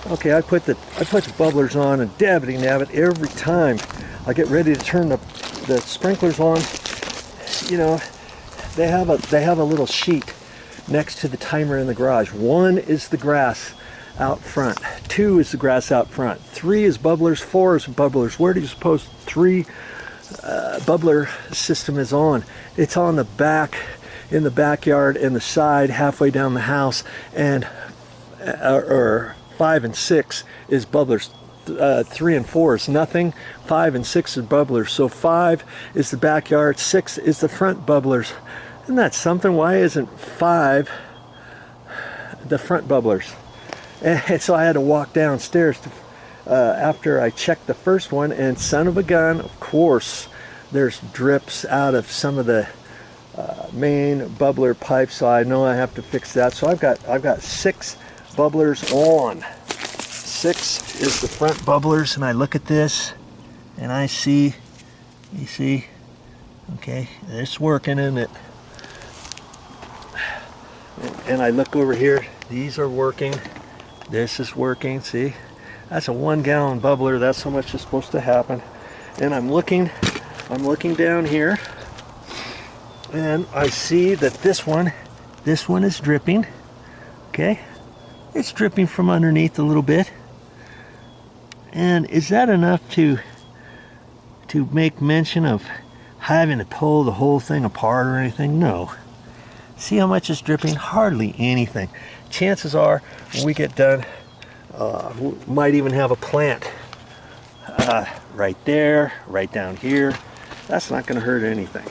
Okay, I put the bubblers on, and dabbity nabbit every time I get ready to turn the sprinklers on. You know, they have a little sheet next to the timer in the garage. 1 is the grass out front, 2 is the grass out front, 3 is bubblers, 4 is bubblers. Where do you suppose 3 bubbler system is on? It's on the back, in the backyard, and the side, halfway down the house, and or 5 and 6 is bubblers. 3 and 4 is nothing. 5 and 6 is bubblers. So 5 is the backyard, 6 is the front bubblers. Isn't that something? Why isn't 5 the front bubblers? And so I had to walk downstairs to, after I checked the first one, and son of a gun, of course, there's drips out of some of the main bubbler pipes, so I know I have to fix that. So I've got 6 bubblers on. 6 is the front bubblers, and I look at this and I see, you see, okay, it's working, isn't it? And I look over here, these are working, this is working, see? That's a 1 gallon bubbler, that's how much is supposed to happen. And I'm looking down here, and I see that this one is dripping, okay? It's dripping from underneath a little bit. And is that enough to make mention of having to pull the whole thing apart or anything? No. See how much is dripping? Hardly anything. Chances are, when we get done, we might even have a plant right there, right down here. That's not going to hurt anything.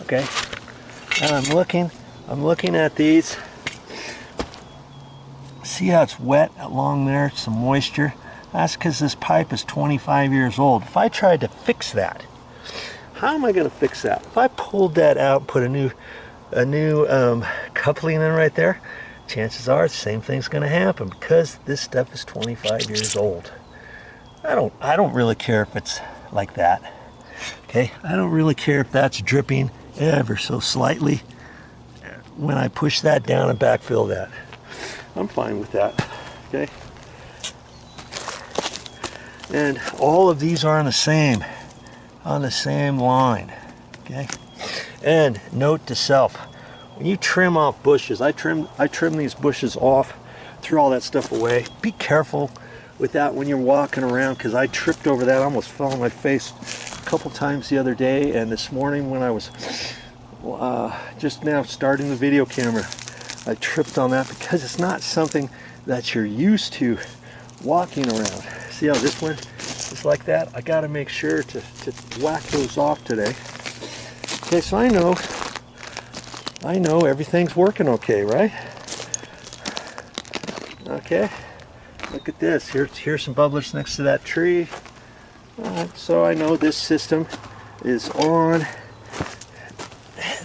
Okay. And I'm looking at these. See how it's wet along there? Some moisture. That's because this pipe is 25 years old. If I tried to fix that, how am I going to fix that? If I pulled that out and put a new coupling in right there, chances are the same thing's going to happen, because this stuff is 25 years old. I don't really care if it's like that. Okay, I don't really care if that's dripping ever so slightly when I push that down and backfill that. I'm fine with that. Okay. And all of these are on the same line. Okay. And note to self, when you trim off bushes, I trim these bushes off, threw all that stuff away. Be careful with that when you're walking around, because I tripped over that. I almost fell on my face a couple times the other day, and this morning when I was just now starting the video camera, I tripped on that, because it's not something that you're used to walking around. See how this one is like that? I got to make sure to whack those off today. Okay, so I know everything's working okay, right? Okay, look at this. Here's some bubblers next to that tree. So I know this system is on.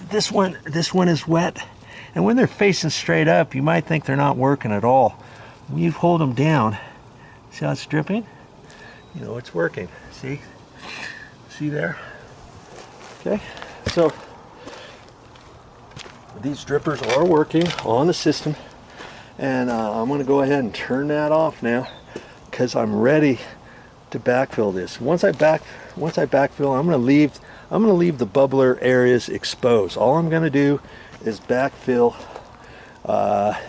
This one is wet, and when they're facing straight up, you might think they're not working at all. When you hold them down, see how it's dripping? You know it's working. See there? Okay, so these drippers are working on the system, and I'm going to go ahead and turn that off now, because I'm ready to backfill this. Once I backfill, I'm going to leave the bubbler areas exposed. All I'm going to do is backfill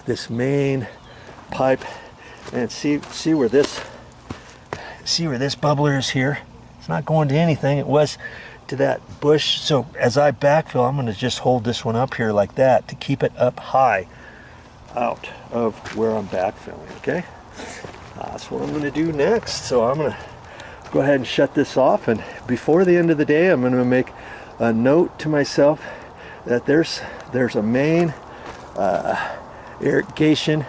this main pipe, and see where this bubbler is here. It's not going to anything. It was to that bush. So as I backfill, I'm going to just hold this one up here like that to keep it up high out of where I'm backfilling. Okay, that's what I'm going to do next. So I'm going to go ahead and shut this off, and before the end of the day, I'm going to make a note to myself that there's a main irrigation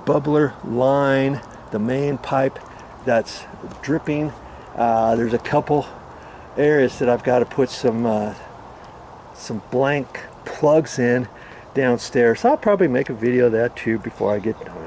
bubbler line, the main pipe that's dripping. There's a couple areas that I've got to put some blank plugs in downstairs. I'll probably make a video of that too before I get done.